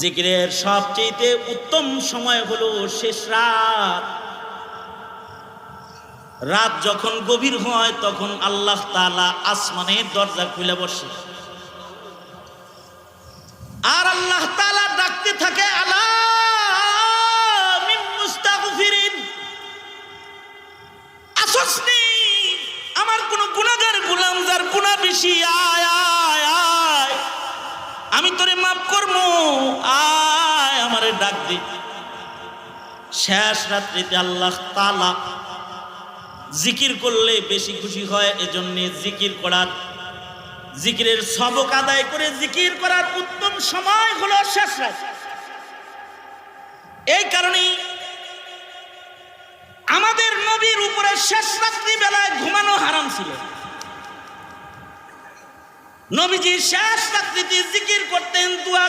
জিকিরের সবচেয়ে উত্তম সময় হলো শেষ রাত। রাত যখন গভীর হয় তখন আল্লাহ তাআলা আসমানের দরজা খুলে বসে, আর আল্লাহ তাআলা ডাকতে থাকে, আলা মিন মুস্তাগফিরিন, আসসনি, আমার কোন গুনাহগার গোলাম যার গুনাহ বেশি, আয় আয় আয়, আমি তোরে মাফ করবো, আয় আমারে ডাক দে। শেষ রাত্রিতে আল্লাহ তাআলা জিকির করলে বেশি খুশি হয়, এজন্য জিকিরের সবক আদায় করে জিকির করার উত্তম সময় হলো শেষ রাত। এই কারণেই আমাদের নবীর উপরে শেষ রাত্রি বেলায় ঘুমানো হারাম ছিল। নবীজি শেষ রাত্রিতে জিকির করতেন, দোয়া